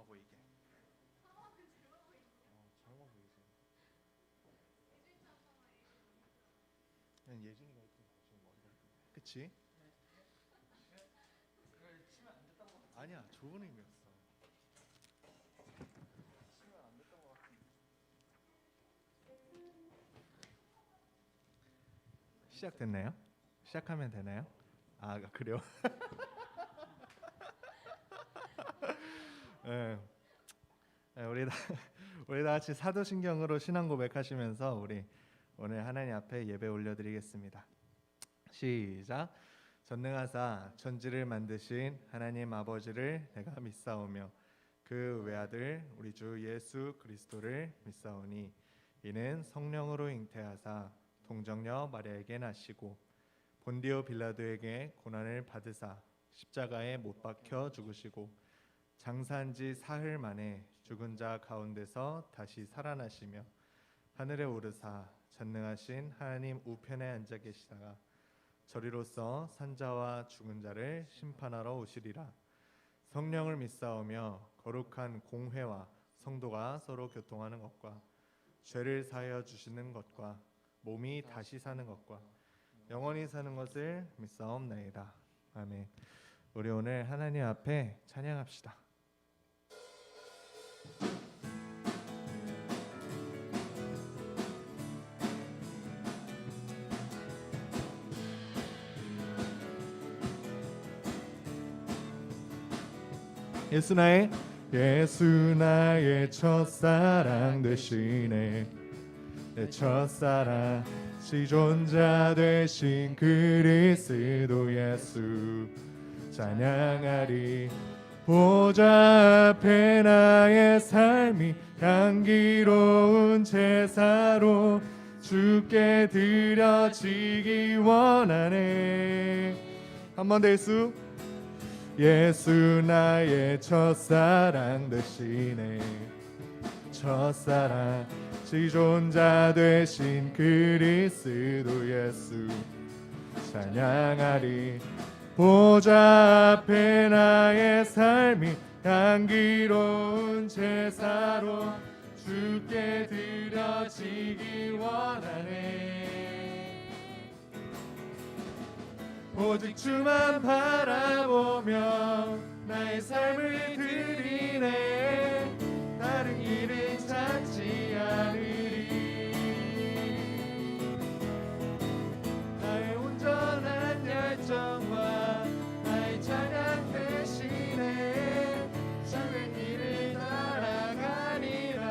보이게. 젊어 보이지. 예준이가 이렇게 지금 머리가 예쁜데. 그치? 아니야, 좋은 의미였어. 치면 안 됐던 것 같은데. 시작됐나요? 시작하면 되나요? 아, 그래요? 네. 네, 우리 다 같이 사도신경으로 신앙 고백하시면서 우리 오늘 하나님 앞에 예배 올려드리겠습니다. 시작. 전능하사 천지를 만드신 하나님 아버지를 내가 믿사오며 그 외아들 우리 주 예수 그리스도를 믿사오니 이는 성령으로 잉태하사 동정녀 마리아에게 나시고 본디오 빌라도에게 고난을 받으사 십자가에 못 박혀 죽으시고 장사한 지 사흘 만에 죽은 자 가운데서 다시 살아나시며 하늘에 오르사 전능하신 하나님 우편에 앉아 계시다가 저리로서 산자와 죽은 자를 심판하러 오시리라. 성령을 믿사오며 거룩한 공회와 성도가 서로 교통하는 것과 죄를 사하여 주시는 것과 몸이 다시 사는 것과 영원히 사는 것을 믿사옵나이다. 아멘. 우리 오늘 하나님 앞에 찬양합시다. 예수 나의 첫사랑 되시네. 내 첫사랑 지존자 되신 그리스도 예수 찬양하리. 보좌 앞에 나의 삶이 향기로운 제사로 주께 드려지기 원하네. 한 번 더 예수 나의 첫사랑 되시네. 첫사랑 지존자 되신 그리스도 예수 찬양하리. 보좌 앞에 나의 삶이 향기로운 제사로 주께 드려지기 원하네. 오직 주만 바라보며 나의 삶을 드리네. 다른 길은 찾지 않으리. 나의 온전한 열정과 나의 찬양 대신에 주의 길을 따라가리라.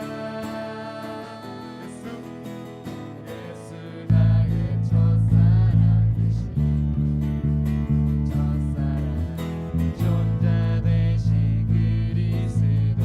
예수 나의 첫사랑 되신 존자 되신 그리스도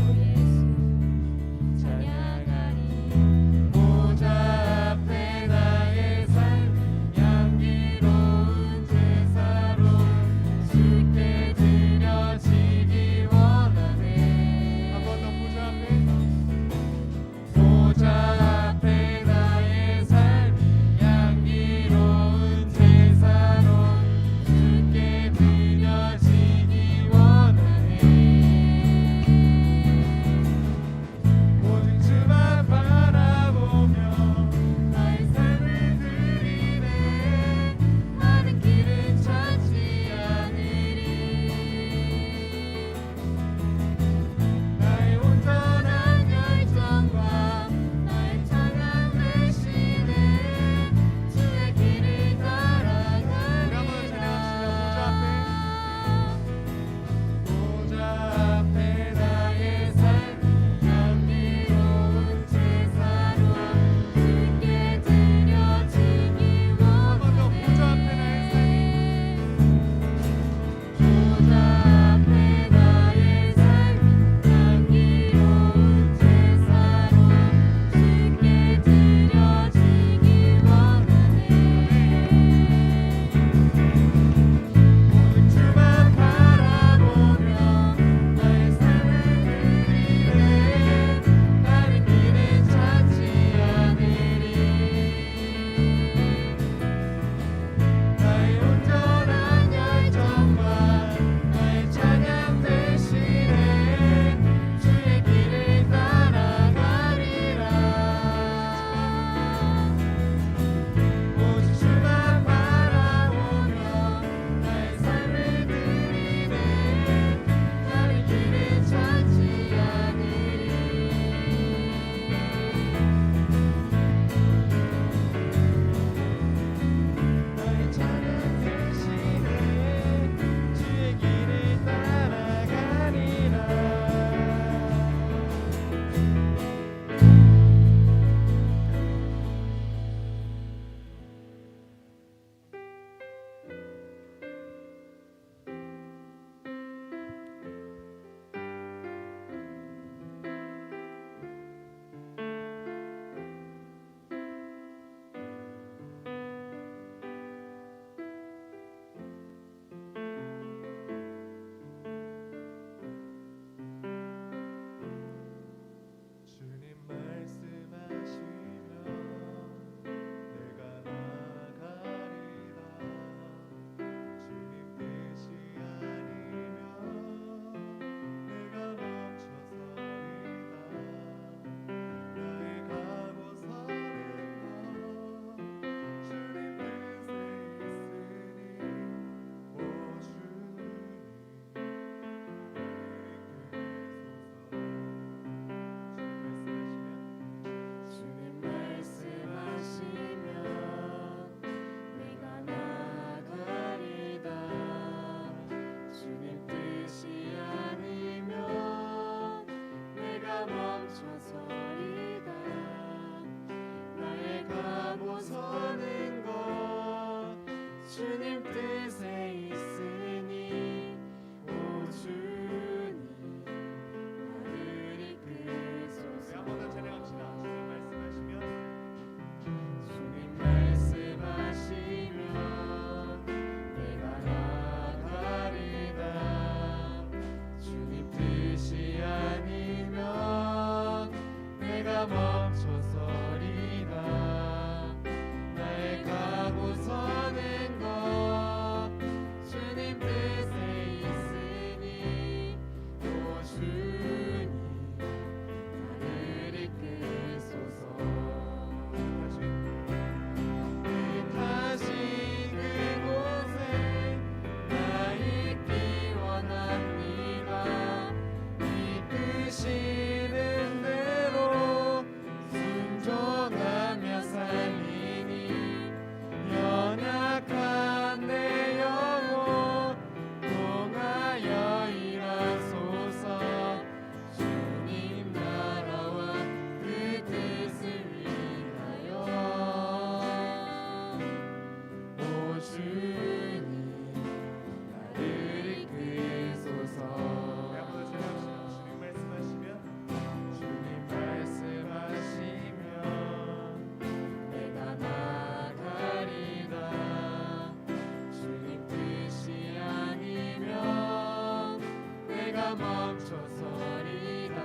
멈춰서리라.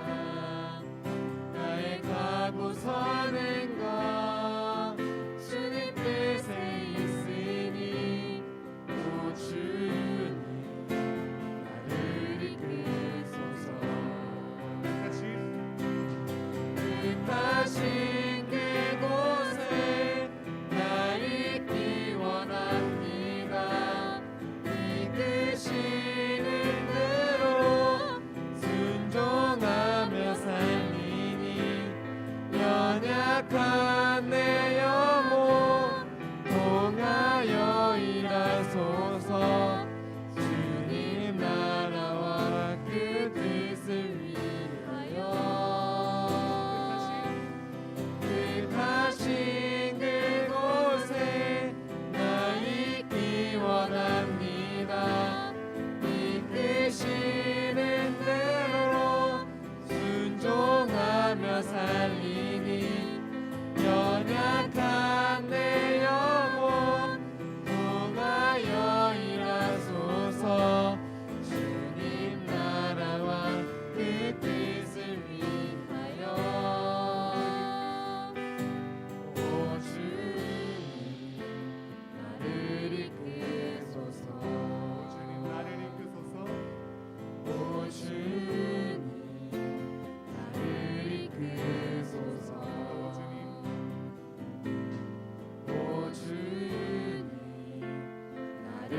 나의 가고 서는 것 주님 뜻에 있으니 오 주님 나를 이끄소서. 뜻하신 그곳에 나 있기 원합니다. 이끄시는 대로 순종하며 살리니 연약한 내 영혼 통하여 일하소서. 주님 나라와 그 뜻을 위하여 뜻하신 그곳에 나 있기 원합니다. 이끄시는 대로 순종하며 살리니 연약한 내 영혼 통하여 일하소서. 주님 나라와 그 뜻을 위하여 오 주님 나를 이끄소서. 주님 나를 이끄소서. 오 주님 나를 이끄소서. 오 주님 나를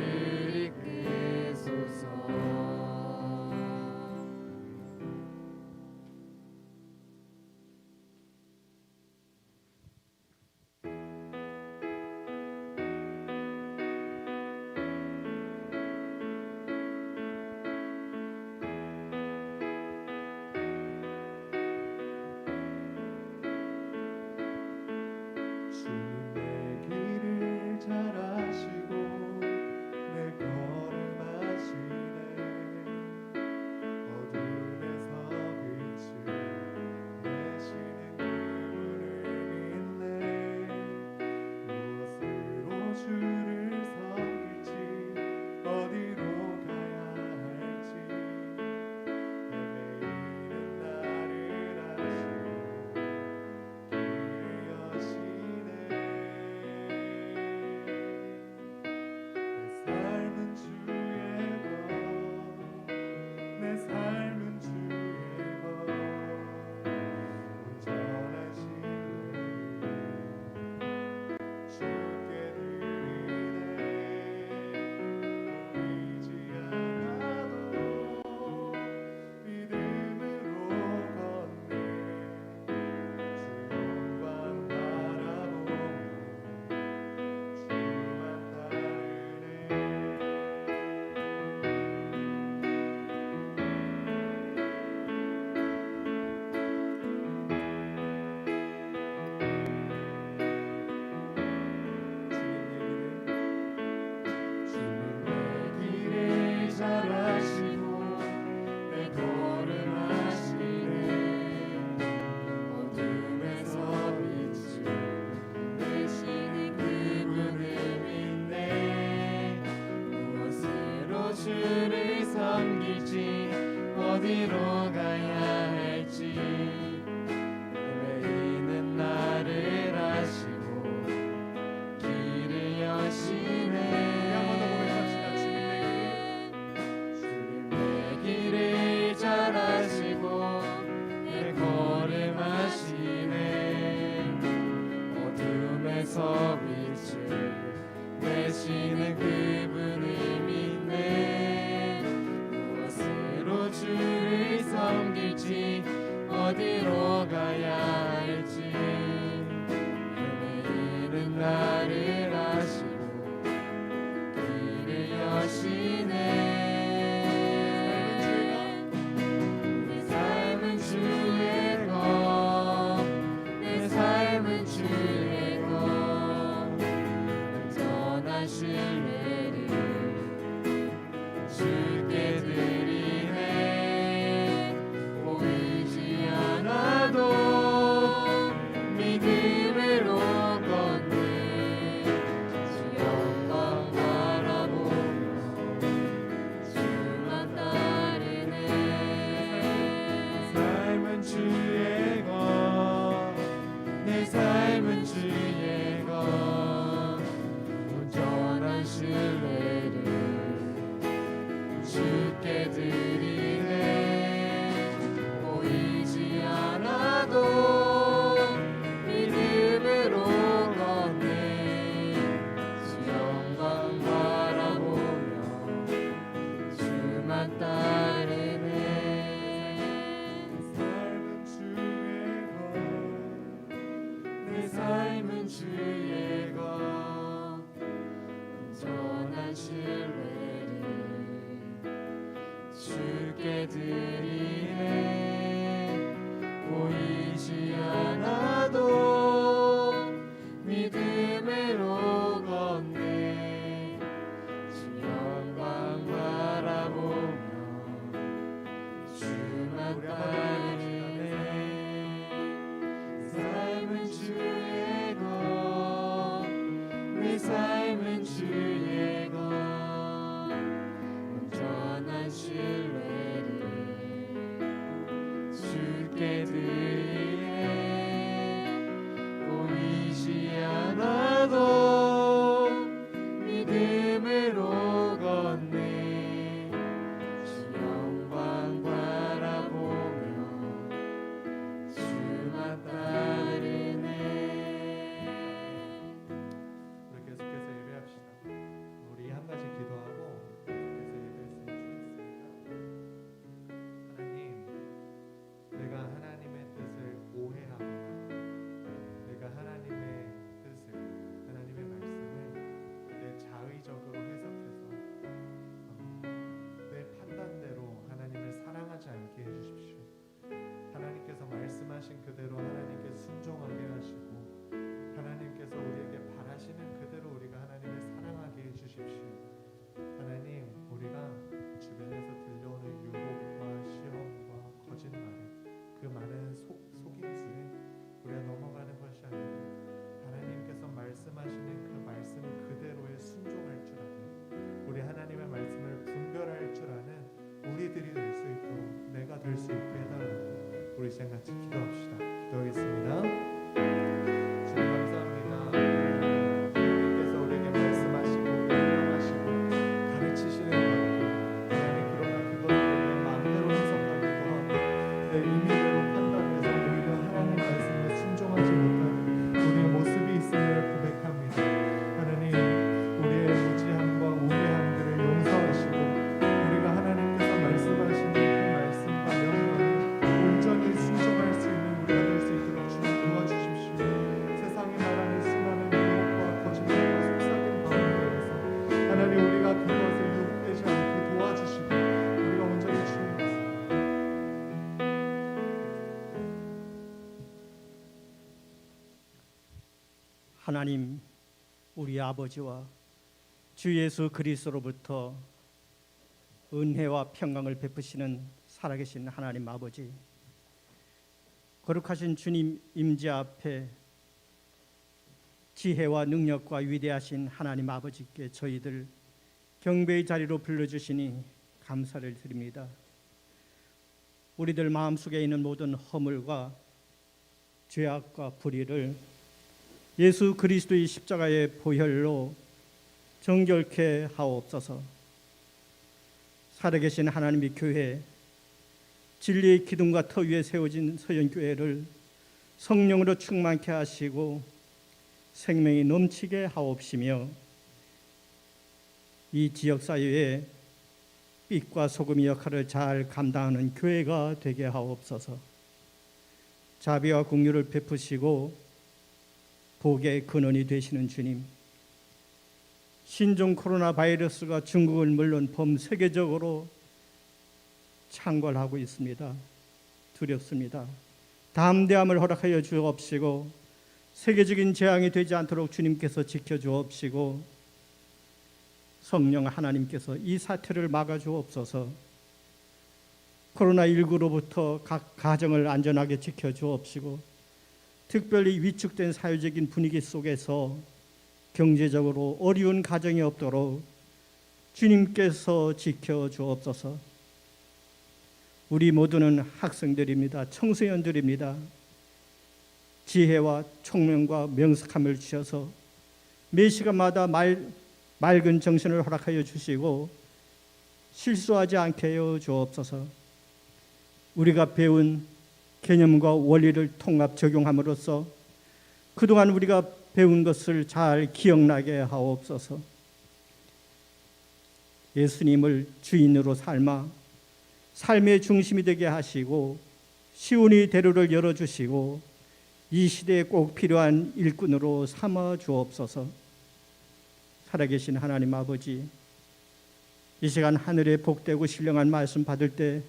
이끄소서. 주님 내 길을 잘 아시고 내 걸음하시네. 어둠에서 빛을 내시는 그분을 믿네. 무엇으로 주를 섬길지 어디로 가야 할지 헤매이는 나를 아시고 길을 여시네. 내 삶은 주의 것 온전하신 주께 드리네. 보이지 않아도 믿음으로 걷네. 주 영광 바라보며 주만 따르네. 주님 내 길을 잘 아시고 내 걸음하시네. 어둠에서 빛을 내시는 그분을 믿네. 무엇으로 주를 섬길지 어디로 가야 할지 헤매이는 나를 아시고 길을 여시네. 주님 내 길을 잘 아시고 내 걸음하시네. 어둠에서 빛을 내시는 그분을 믿네. 무엇으로 주를 섬길지 어디로 가야 할지 헤매이는 나를 아시고 길을 여시네. 내 삶은 주의 것 내 삶은 주의 것 온전한 신뢰를 주께 드리네. 보이지 않아도 믿음으로 걷네. 삶은 주의 것 온전한 신뢰를 주께 드리네 보이지 않아도 믿음으로 걷네 주 영광 바라보며 주만 따르네 삶은 주의 것 내 삶은 주의 것 온전한 신뢰를 주께 드리네 보이지 않아도 믿음으로 걷네 주 영광 바라보며 주만 따르네. 우리 계속해서 예배합시다. 우리 한 가지 기도하고 계속해서 예배했으면 좋겠습니다. 하나님, 내가 하나님의 뜻을 오해하거나 내가 하나님의 뜻을, 하나님의 말씀을 내 자의적으로 해석해서 내 판단대로 하나님을 사랑하지 않게 해주십시오. 하나님께서 말씀하신 그대로 하나님께 순종하게 하시고 하나님께서 우리에게 바라시는 그대로 우리가 하나님을 사랑하게 해주십시오. 하나님, 우리가 주변에서 들려오는 유혹과 시험과 거짓말에 그 많은 속임수에 우리가 넘어가는 것이 아니라 하나님께서 말씀하시는 그 말씀 그대로에 순종할 줄 아는, 우리 하나님의 말씀을 분별할 줄 아는 우리들이 될 수 있도록, 내가 될 수 있게 해달라고 우리 시간 같이 기도합시다. 기도하겠습니다. 주님 감사합니다. 하나님께서 우리에게 말씀하시고 명령하시고 가르치시는 것, 하나님, 그러나 그것을 내 마음대로 해석하기도 하고 내 임의대로 판단해서 오히려 하나님 말씀에 순종하지 못하는 우리의 모습이 있음을 고백합니다. 하나님, 우리의 무지함과 우매함들을 용서하시고 우리가 하나님께서 말씀하시는 그 말씀과 명령을 온전히 순종할 수 있는 우리가 될 수 있도록 주님 도와주십시오. 세상이 말하는 수많은 유혹과 거짓말과 속삭임 가운데에서 하나님, 우리가 그것에 유혹되지 않게 도와주시고 우리가 온전히 주님 하나님, 우리 아버지와 주 예수 그리스도로부터 은혜와 평강을 베푸시는 살아계신 하나님 아버지, 거룩하신 주님 임재 앞에 지혜와 능력과 위대하신 하나님 아버지께 저희들 경배의 자리로 불러주시니 감사를 드립니다. 우리들 마음속에 있는 모든 허물과 죄악과 불의를 예수 그리스도의 십자가의 보혈로 정결케 하옵소서. 살아계신 하나님의 교회, 진리의 기둥과 터 위에 세워진 서연교회를 성령으로 충만케 하시고 생명이 넘치게 하옵시며 이 지역사회에 빛과 소금의 역할을 잘 감당하는 교회가 되게 하옵소서. 자비와 긍휼을 베푸시고 복의 근원이 되시는 주님, 신종 코로나 바이러스가 중국은 물론 범세계적으로 창궐하고 있습니다. 두렵습니다. 담대함을 허락하여 주옵시고 세계적인 재앙이 되지 않도록 주님께서 지켜주옵시고 성령 하나님께서 이 사태를 막아주옵소서. 코로나19로부터 각 가정을 안전하게 지켜주옵시고 특별히 위축된 사회적인 분위기 속에서 경제적으로 어려운 가정이 없도록 주님께서 지켜주옵소서. 우리 모두는 학생들입니다. 청소년들입니다. 지혜와 총명과 명석함을 주셔서 매 시간마다 맑은 정신을 허락하여 주시고 실수하지 않게 하여 주옵소서. 우리가 배운 개념과 원리를 통합 적용함으로써 그동안 우리가 배운 것을 잘 기억나게 하옵소서. 예수님을 주인으로 삶아 삶의 중심이 되게 하시고 시온의 대로를 열어주시고 이 시대에 꼭 필요한 일꾼으로 삼아 주옵소서. 살아계신 하나님 아버지, 이 시간 하늘에 복되고 신령한 말씀 받을 때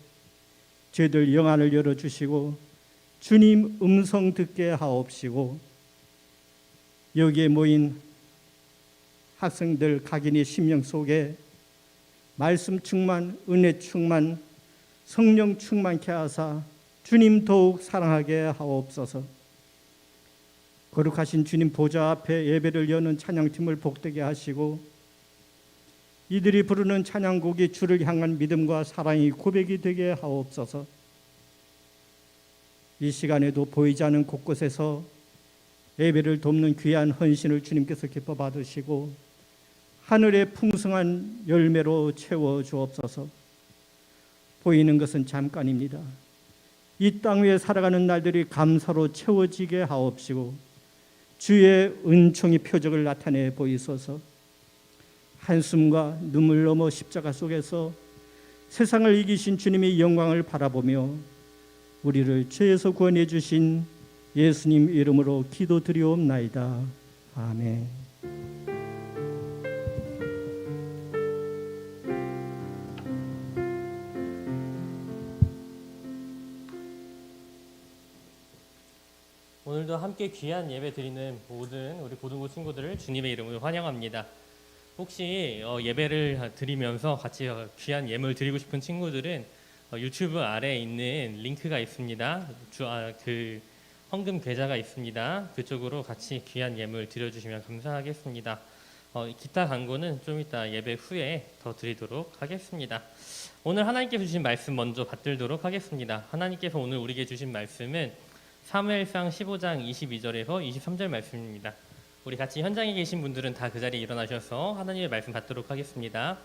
저희들 영안을 열어주시고 주님 음성 듣게 하옵시고, 여기에 모인 학생들 각인의 심령 속에 말씀 충만, 은혜 충만, 성령 충만케 하사 주님 더욱 사랑하게 하옵소서. 거룩하신 주님 보좌 앞에 예배를 여는 찬양팀을 복되게 하시고, 이들이 부르는 찬양곡이 주를 향한 믿음과 사랑이 고백이 되게 하옵소서. 이 시간에도 보이지 않는 곳곳에서 예배를 돕는 귀한 헌신을 주님께서 기뻐 받으시고 하늘의 풍성한 열매로 채워 주옵소서. 보이는 것은 잠깐입니다. 이 땅 위에 살아가는 날들이 감사로 채워지게 하옵시고 주의 은총의 표적을 나타내 보이소서. 한숨과 눈물 넘어 십자가 속에서 세상을 이기신 주님의 영광을 바라보며 우리를 죄에서 구원해 주신 예수님 이름으로 기도드리옵나이다. 아멘. 오늘도 함께 귀한 예배 드리는 모든 우리 고등부 친구들을 주님의 이름으로 환영합니다. 혹시 예배를 드리면서 같이 귀한 예물 드리고 싶은 친구들은 유튜브 아래에 있는 링크가 있습니다. 그 헌금 계좌가 있습니다. 그쪽으로 같이 귀한 예물 드려주시면 감사하겠습니다. 기타 광고는 좀 이따 예배 후에 더 드리도록 하겠습니다. 오늘 하나님께서 주신 말씀 먼저 받들도록 하겠습니다. 하나님께서 오늘 우리에게 주신 말씀은 사무엘상 15장 22절에서 23절 말씀입니다. 우리 같이 현장에 계신 분들은 다 그 자리에 일어나셔서 하나님의 말씀 받도록 하겠습니다.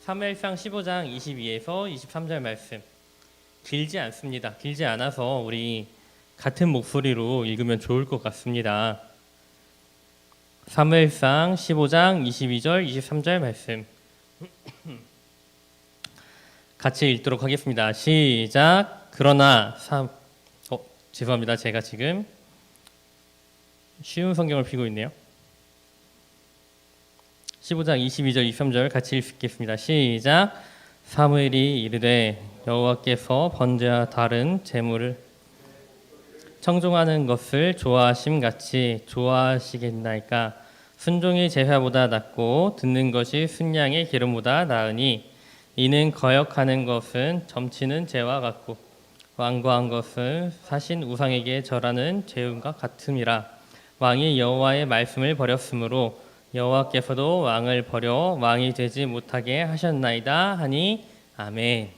사무엘상 15장 22에서 23절 말씀, 길지 않습니다. 길지 않아서 우리 같은 목소리로 읽으면 좋을 것 같습니다. 사무엘상 15장 22절 23절 말씀 같이 읽도록 하겠습니다. 시작. 그러나 죄송합니다. 제가 지금 쉬운 성경을 펴고 있네요. 15장 22절 23절 같이 읽겠습니다. 시작. 사무엘이 이르되 여호와께서 번제와 다른 제물을 청종하는 것을 좋아하심 같이 좋아하시겠나이까. 순종이 제사보다 낫고 듣는 것이 순양의 기름보다 나으니 이는 거역하는 것은 점치는 죄와 같고 완고한 것은 사신 우상에게 절하는 죄음과 같음이라. 왕이 여호와의 말씀을 버렸으므로 여호와께서도 왕을 버려 왕이 되지 못하게 하셨나이다 하니 아멘.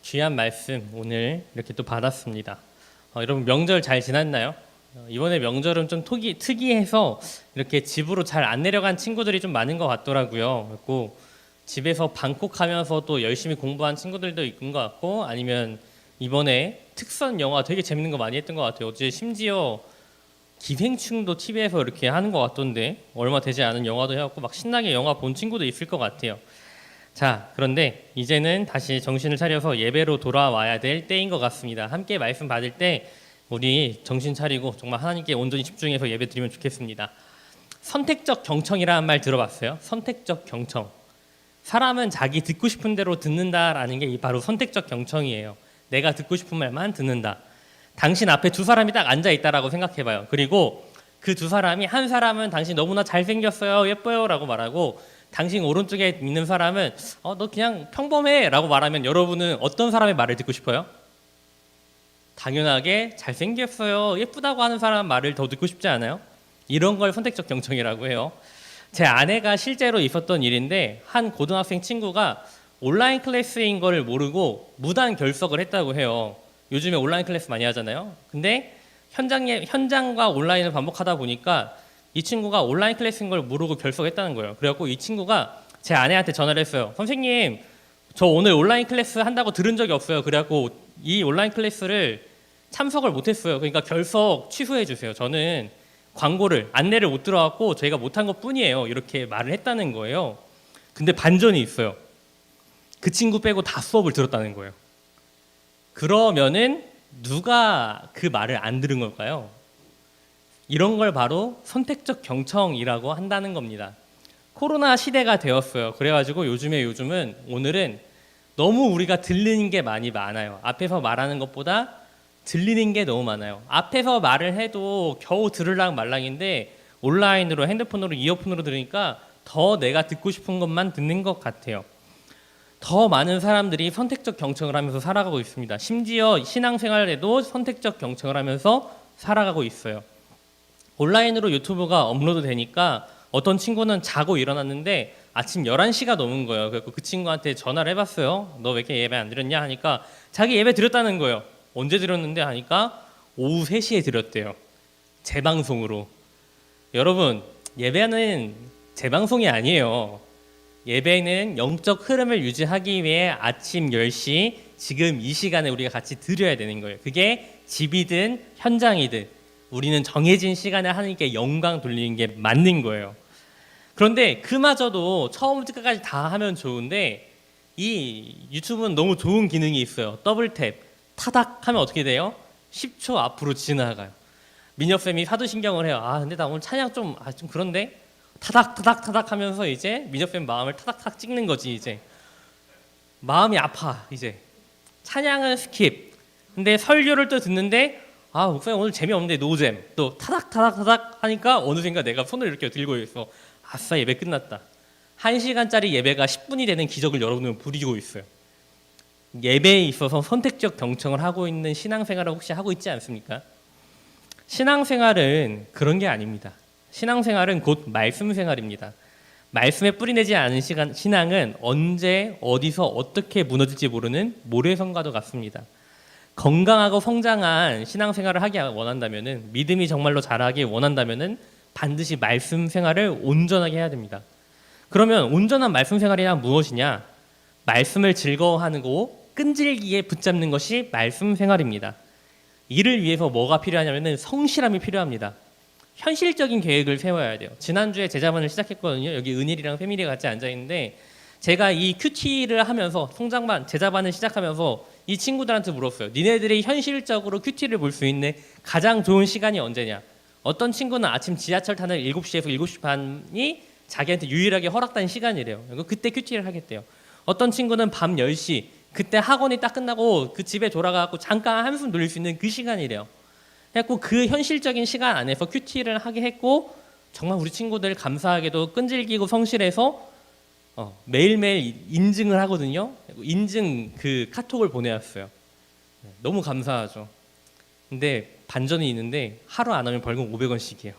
귀한 말씀 오늘 이렇게 또 받았습니다. 여러분 명절 잘 지났나요? 이번에 명절은 좀 특이해서 이렇게 집으로 잘 안 내려간 친구들이 좀 많은 것 같더라고요. 그리고 집에서 방콕하면서 또 열심히 공부한 친구들도 있는 것 같고, 아니면 이번에 특선 영화 되게 재밌는 거 많이 했던 것 같아요. 어제 심지어 기생충도 TV에서 이렇게 하는 것 같던데, 얼마 되지 않은 영화도 해갖고 막 신나게 영화 본 친구도 있을 것 같아요. 자, 그런데 이제는 다시 정신을 차려서 예배로 돌아와야 될 때인 것 같습니다. 함께 말씀 받을 때 우리 정신 차리고 정말 하나님께 온전히 집중해서 예배 드리면 좋겠습니다. 선택적 경청이라는 말 들어봤어요? 선택적 경청. 사람은 자기 듣고 싶은 대로 듣는다라는 게 바로 선택적 경청이에요. 내가 듣고 싶은 말만 듣는다. 당신 앞에 두 사람이 딱 앉아 있다라고 생각해봐요. 그리고 그 두 사람이, 한 사람은 당신 너무나 잘생겼어요, 예뻐요 라고 말하고, 당신 오른쪽에 있는 사람은 너 그냥 평범해 라고 말하면 여러분은 어떤 사람의 말을 듣고 싶어요? 당연하게 잘생겼어요, 예쁘다고 하는 사람 말을 더 듣고 싶지 않아요? 이런 걸 선택적 경청이라고 해요. 제 아내가 실제로 있었던 일인데, 한 고등학생 친구가 온라인 클래스인 걸 모르고 무단 결석을 했다고 해요. 요즘에 온라인 클래스 많이 하잖아요. 근데 현장과 온라인을 반복하다 보니까 이 친구가 온라인 클래스인 걸 모르고 결석했다는 거예요. 그래갖고 이 친구가 제 아내한테 전화를 했어요. 선생님, 저 오늘 온라인 클래스 한다고 들은 적이 없어요. 그래갖고 이 온라인 클래스를 참석을 못했어요. 그러니까 결석 취소해 주세요. 저는 안내를 못 들어갔고 저희가 못한 것 뿐이에요. 이렇게 말을 했다는 거예요. 근데 반전이 있어요. 그 친구 빼고 다 수업을 들었다는 거예요. 그러면은 누가 그 말을 안 들은 걸까요? 이런 걸 바로 선택적 경청이라고 한다는 겁니다. 코로나 시대가 되었어요. 그래가지고 요즘은 오늘은 너무 우리가 들리는 게 많아요. 앞에서 말하는 것보다 들리는 게 너무 많아요. 앞에서 말을 해도 겨우 들으랑 말랑인데 온라인으로 핸드폰으로 이어폰으로 들으니까 더 내가 듣고 싶은 것만 듣는 것 같아요. 더 많은 사람들이 선택적 경청을 하면서 살아가고 있습니다. 심지어 신앙생활에도 선택적 경청을 하면서 살아가고 있어요. 온라인으로 유튜브가 업로드 되니까 어떤 친구는 자고 일어났는데 아침 11시가 넘은 거예요. 그래서 그 친구한테 전화를 해봤어요. 너 왜 이렇게 예배 안 드렸냐 하니까 자기 예배 드렸다는 거예요. 언제 드렸는데 하니까 오후 3시에 드렸대요. 재방송으로. 여러분, 예배는 재방송이 아니에요. 예배는 영적 흐름을 유지하기 위해 아침 10시 지금 이 시간에 우리가 같이 드려야 되는 거예요. 그게 집이든 현장이든 우리는 정해진 시간에 하나님께 영광 돌리는 게 맞는 거예요. 그런데 그마저도 처음부터 끝까지 다 하면 좋은데 이 유튜브는 너무 좋은 기능이 있어요. 더블 탭 타닥 하면 어떻게 돼요? 10초 앞으로 지나가요. 민혁쌤이 사도신경을 해요. 아 근데 나 오늘 찬양 좀 그런데 타닥 하면서 이제 민혁쌤 마음을 타닥 찍는 거지. 이제 마음이 아파. 이제 찬양은 스킵. 근데 설교를 또 듣는데 아 목사님 오늘 재미없는데 노잼. 또 타닥 하니까 어느샌가 내가 손을 이렇게 들고 있어. 아싸 예배 끝났다. 1시간짜리 예배가 10분이 되는 기적을 여러분은 부리고 있어요. 예배에 있어서 선택적 경청을 하고 있는 신앙생활을 혹시 하고 있지 않습니까? 신앙생활은 그런 게 아닙니다. 신앙생활은 곧 말씀생활입니다. 말씀에 뿌리내지 않은 신앙은 언제 어디서 어떻게 무너질지 모르는 모래성과도 같습니다. 건강하고 성장한 신앙생활을 하기 원한다면은 믿음이 정말로 자라기 원한다면은 반드시 말씀생활을 온전하게 해야 됩니다. 그러면 온전한 말씀생활이란 무엇이냐? 말씀을 즐거워하고 끈질기게 붙잡는 것이 말씀생활입니다. 이를 위해서 뭐가 필요하냐면은 성실함이 필요합니다. 현실적인 계획을 세워야 돼요. 지난주에 제자반을 시작했거든요. 여기 은일이랑 패밀리가 같이 앉아 있는데 제가 이 큐티를 하면서 성장반 제자반을 시작하면서 이 친구들한테 물었어요. 니네들이 현실적으로 큐티를 볼 수 있는 가장 좋은 시간이 언제냐? 어떤 친구는 아침 지하철 타는 7시에서 7시 반이 자기한테 유일하게 허락된 시간이래요. 그때 큐티를 하겠대요. 어떤 친구는 밤 10시 그때 학원이 딱 끝나고 그 집에 돌아가고 잠깐 한숨 돌릴 수 있는 그 시간이래요. 그래서 그 현실적인 시간 안에서 큐티를 하게 했고 정말 우리 친구들 감사하게도 끈질기고 성실해서 매일매일 인증을 하거든요. 인증 그 카톡을 보내왔어요. 너무 감사하죠. 근데 반전이 있는데 하루 안 하면 벌금 500원씩이에요.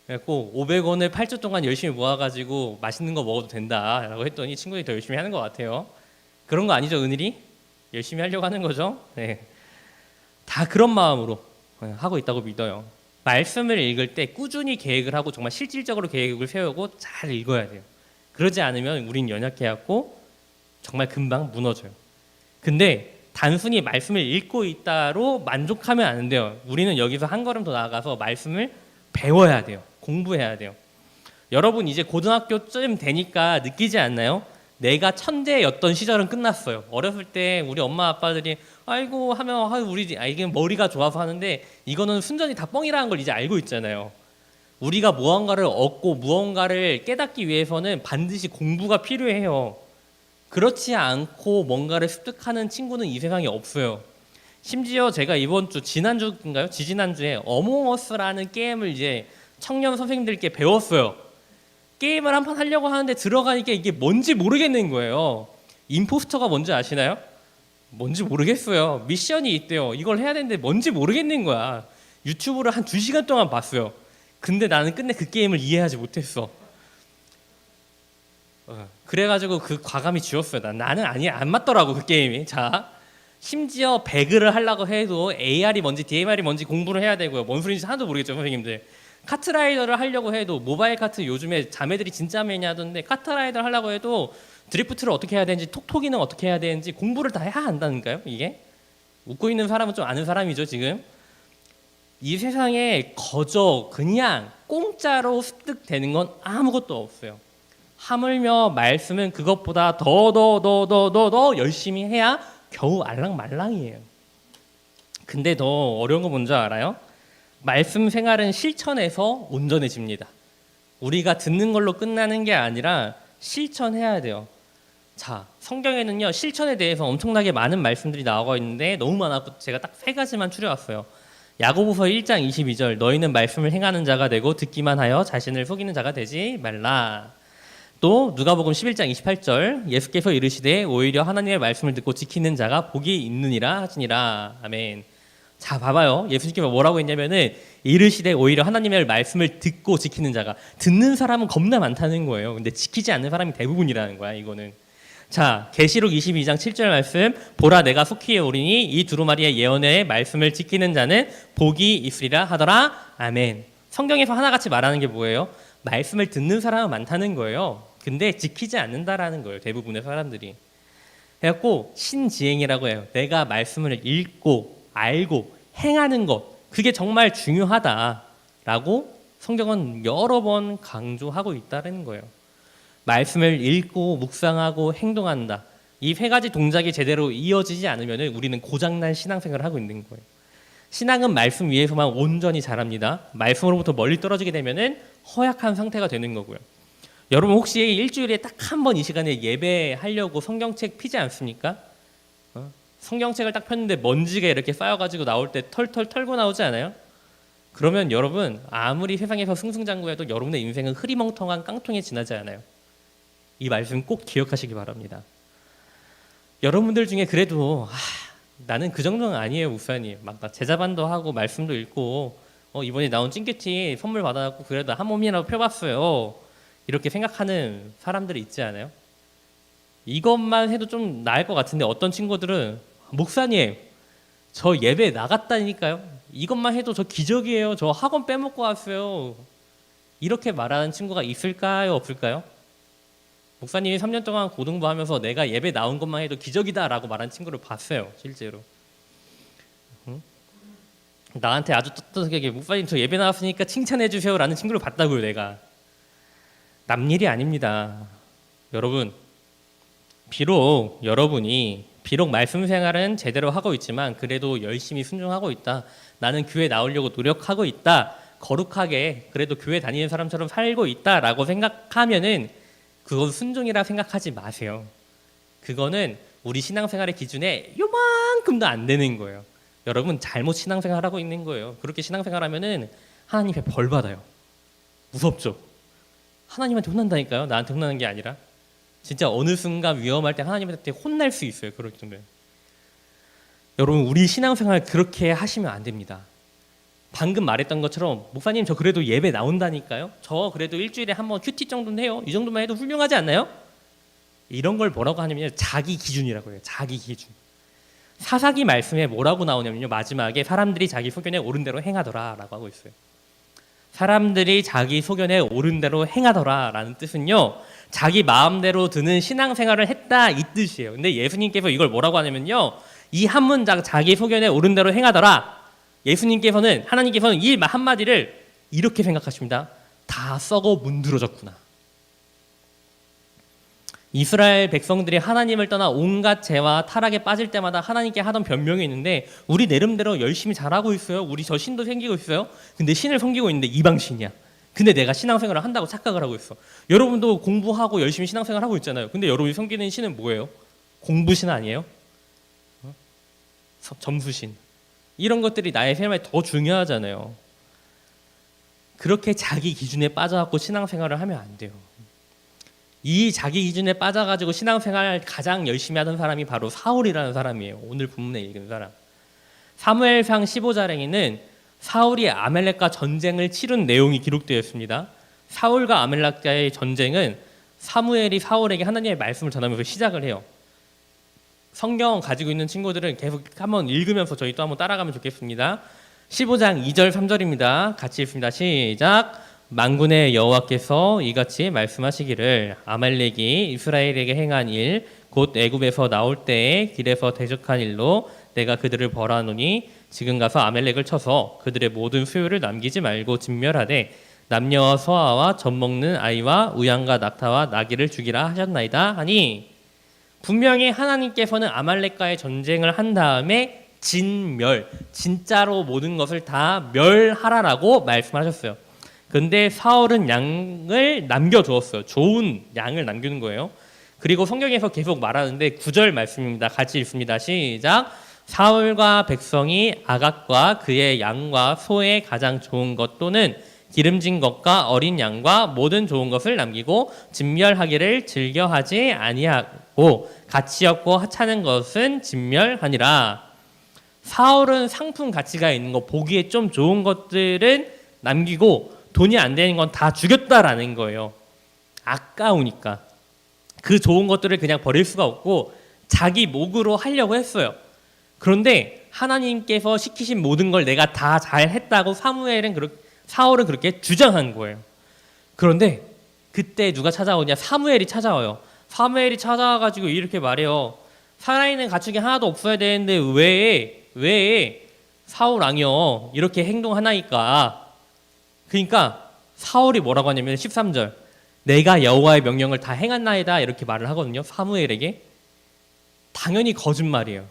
그래서 500원을 8주 동안 열심히 모아가지고 맛있는 거 먹어도 된다라고 했더니 친구들이 더 열심히 하는 것 같아요. 그런 거 아니죠, 은일이? 열심히 하려고 하는 거죠. 네. 다 그런 마음으로 하고 있다고 믿어요. 말씀을 읽을 때 꾸준히 계획을 하고 정말 실질적으로 계획을 세우고 잘 읽어야 돼요. 그러지 않으면 우린 연약해갖고 정말 금방 무너져요. 근데 단순히 말씀을 읽고 있다로 만족하면 안 돼요. 우리는 여기서 한 걸음 더 나아가서 말씀을 배워야 돼요. 공부해야 돼요. 여러분 이제 고등학교쯤 되니까 느끼지 않나요? 내가 천재였던 시절은 끝났어요. 어렸을 때 우리 엄마 아빠들이 아이고 하면 우리 이게 머리가 좋아서 하는데 이거는 순전히 다 뻥이라는 걸 이제 알고 있잖아요. 우리가 무언가를 얻고 무언가를 깨닫기 위해서는 반드시 공부가 필요해요. 그렇지 않고 뭔가를 습득하는 친구는 이 세상에 없어요. 심지어 제가 이번 주 지난주인가요? 지지난주에 어몽어스라는 게임을 이제 청년 선생님들께 배웠어요. 게임을 한 판 하려고 하는데 들어가니까 이게 뭔지 모르겠는 거예요. 임포스터가 뭔지 아시나요? 뭔지 모르겠어요. 미션이 있대요. 이걸 해야 되는데 뭔지 모르겠는 거야. 유튜브를 한 2시간 동안 봤어요. 근데 나는 끝내 그 게임을 이해하지 못했어. 그래가지고 그 과감히 지웠어요. 나는 안 맞더라고 그 게임이. 자, 심지어 배그를 하려고 해도 AR이 뭔지 DMR이 뭔지 공부를 해야 되고요. 뭔 소리인지 하나도 모르겠죠 선생님들. 카트라이더를 하려고 해도 모바일 카트 요즘에 자매들이 진짜 많이 하던데 카트라이더를 하려고 해도 드리프트를 어떻게 해야 되는지 톡톡이는 어떻게 해야 되는지 공부를 다 해야 한다니까요. 이게 웃고 있는 사람은 좀 아는 사람이죠 지금. 이 세상에 거저 그냥 공짜로 습득되는 건 아무것도 없어요. 하물며 말씀은 그것보다 더 열심히 해야 겨우 알랑말랑이에요. 근데 더 어려운 거 뭔지 알아요? 말씀 생활은 실천해서 온전해집니다. 우리가 듣는 걸로 끝나는 게 아니라 실천해야 돼요. 자, 성경에는요 실천에 대해서 엄청나게 많은 말씀들이 나와 있는데 너무 많아서 제가 딱 3가지만 추려왔어요. 야고보서 1장 22절 너희는 말씀을 행하는 자가 되고 듣기만 하여 자신을 속이는 자가 되지 말라. 또 누가복음 11장 28절 예수께서 이르시되 오히려 하나님의 말씀을 듣고 지키는 자가 복이 있느니라 하시니라. 아멘. 자, 봐봐요. 예수님께서 뭐라고 했냐면은 이르시되 오히려 하나님의 말씀을 듣고 지키는 자가, 듣는 사람은 겁나 많다는 거예요. 근데 지키지 않는 사람이 대부분이라는 거야, 이거는. 자, 계시록 22장 7절 말씀, 보라 내가 속히 오리니 이 두루마리의 예언의 말씀을 지키는 자는 복이 있으리라 하더라. 아멘. 성경에서 하나같이 말하는 게 뭐예요? 말씀을 듣는 사람은 많다는 거예요. 근데 지키지 않는다라는 거예요, 대부분의 사람들이. 그래갖고 신지행이라고 해요. 내가 말씀을 읽고 알고 행하는 것, 그게 정말 중요하다라고 성경은 여러 번 강조하고 있다는 거예요. 말씀을 읽고 묵상하고 행동한다. 이 3가지 동작이 제대로 이어지지 않으면 우리는 고장난 신앙생활을 하고 있는 거예요. 신앙은 말씀 위에서만 온전히 자랍니다. 말씀으로부터 멀리 떨어지게 되면 허약한 상태가 되는 거고요. 여러분 혹시 일주일에 딱 한 번 이 시간에 예배하려고 성경책 피지 않습니까? 성경책을 딱 폈는데 먼지가 이렇게 쌓여가지고 나올 때 털털 털고 나오지 않아요? 그러면 여러분 아무리 세상에서 승승장구해도 여러분의 인생은 흐리멍텅한 깡통에 지나지 않아요. 이 말씀 꼭 기억하시기 바랍니다. 여러분들 중에 그래도 나는 그 정도는 아니에요 목사님, 막 나 제자반도 하고 말씀도 읽고 이번에 나온 찡깨티 선물 받아갖고 그래도 한 몸이라도 펴봤어요, 이렇게 생각하는 사람들이 있지 않아요? 이것만 해도 좀 나을 것 같은데 어떤 친구들은 목사님 저 예배 나갔다니까요, 이것만 해도 저 기적이에요, 저 학원 빼먹고 왔어요, 이렇게 말하는 친구가 있을까요 없을까요? 목사님이 3년 동안 고등부하면서 내가 예배 나온 것만 해도 기적이다라고 말한 친구를 봤어요, 실제로. 나한테 아주 떳떳하게 목사님 저 예배 나왔으니까 칭찬해 주세요라는 친구를 봤다고요, 내가. 남 일이 아닙니다. 여러분, 비록 여러분이 말씀 생활은 제대로 하고 있지만 그래도 열심히 순종하고 있다, 나는 교회 나오려고 노력하고 있다, 거룩하게 그래도 교회 다니는 사람처럼 살고 있다라고 생각하면은 그건 순종이라 생각하지 마세요. 그거는 우리 신앙생활의 기준에 요만큼도 안 되는 거예요. 여러분 잘못 신앙생활하고 있는 거예요. 그렇게 신앙생활하면은 하나님께 벌 받아요. 무섭죠? 하나님한테 혼난다니까요. 나한테 혼나는 게 아니라. 진짜 어느 순간 위험할 때 하나님한테 혼날 수 있어요. 그럴 정도에. 여러분 우리 신앙생활 그렇게 하시면 안 됩니다. 방금 말했던 것처럼 목사님 저 그래도 예배 나온다니까요, 저 그래도 일주일에 한 번 큐티 정도는 해요, 이 정도만 해도 훌륭하지 않나요? 이런 걸 뭐라고 하냐면요, 자기 기준이라고 해요. 자기 기준. 사사기 말씀에 뭐라고 나오냐면요, 마지막에 사람들이 자기 소견에 옳은 대로 행하더라 라고 하고 있어요. 사람들이 자기 소견에 옳은 대로 행하더라 라는 뜻은요, 자기 마음대로 드는 신앙생활을 했다 이 뜻이에요. 근데 예수님께서 이걸 뭐라고 하냐면요, 이 한 문장 자기 소견에 옳은 대로 행하더라, 예수님께서는, 하나님께서는 이 한마디를 이렇게 생각하십니다. 다 썩어 문드러졌구나. 이스라엘 백성들이 하나님을 떠나 온갖 죄와 타락에 빠질 때마다 하나님께 하던 변명이 있는데, 우리 나름대로 열심히 잘하고 있어요, 우리 저 신도 생기고 있어요, 근데 신을 섬기고 있는데 이방신이야. 근데 내가 신앙생활을 한다고 착각을 하고 있어. 여러분도 공부하고 열심히 신앙생활 하고 있잖아요. 근데 여러분이 섬기는 신은 뭐예요? 공부신 아니에요? 점수신. 이런 것들이 나의 삶에 더 중요하잖아요. 그렇게 자기 기준에 빠져갖고 신앙생활을 하면 안 돼요. 이 자기 기준에 빠져가지고 신앙생활 가장 열심히 하던 사람이 바로 사울이라는 사람이에요. 오늘 본문에 읽은 사람. 사무엘상 15장에는 사울이 아말렉과 전쟁을 치른 내용이 기록되어 있습니다. 사울과 아말렉과의 전쟁은 사무엘이 사울에게 하나님의 말씀을 전하면서 시작을 해요. 성경 가지고 있는 친구들은 계속 한번 읽으면서 저희 또 한번 따라가면 좋겠습니다. 15장 2절 3절입니다. 같이 읽습니다. 시작. 만군의 여호와께서 이같이 말씀하시기를 아말렉이 이스라엘에게 행한 일 곧 애굽에서 나올 때에 길에서 대적한 일로 내가 그들을 벌하노니 지금 가서 아말렉을 쳐서 그들의 모든 수요를 남기지 말고 진멸하되 남녀와 소아와 젖먹는 아이와 우양과 낙타와 나귀를 죽이라 하셨나이다 하니, 분명히 하나님께서는 아말렉과의 전쟁을 한 다음에 진멸, 진짜로 모든 것을 다 멸하라라고 말씀하셨어요. 근데 사울은 양을 남겨두었어요. 좋은 양을 남기는 거예요. 그리고 성경에서 계속 말하는데 9절 말씀입니다. 같이 읽습니다. 시작. 사울과 백성이 아각과 그의 양과 소의 가장 좋은 것 또는 기름진 것과 어린 양과 모든 좋은 것을 남기고 진멸하기를 즐겨하지 아니하고 가치 없고 하찮은 것은 진멸하니라. 사울은 상품 가치가 있는 거, 보기에 좀 좋은 것들은 남기고 돈이 안 되는 건 다 죽였다라는 거예요. 아까우니까. 그 좋은 것들을 그냥 버릴 수가 없고 자기 목으로 하려고 했어요. 그런데 하나님께서 시키신 모든 걸 내가 다 잘했다고 사울은 그렇게 주장한 거예요. 그런데 그때 누가 찾아오냐? 사무엘이 찾아와요. 사무엘이 찾아와가지고 이렇게 말해요. 살아있는 가축이 하나도 없어야 되는데 왜 사울 왕이요 이렇게 행동하나이까. 그러니까 사울이 뭐라고 하냐면 13절 내가 여호와의 명령을 다 행한나이다 이렇게 말을 하거든요. 사무엘에게. 당연히 거짓말이에요.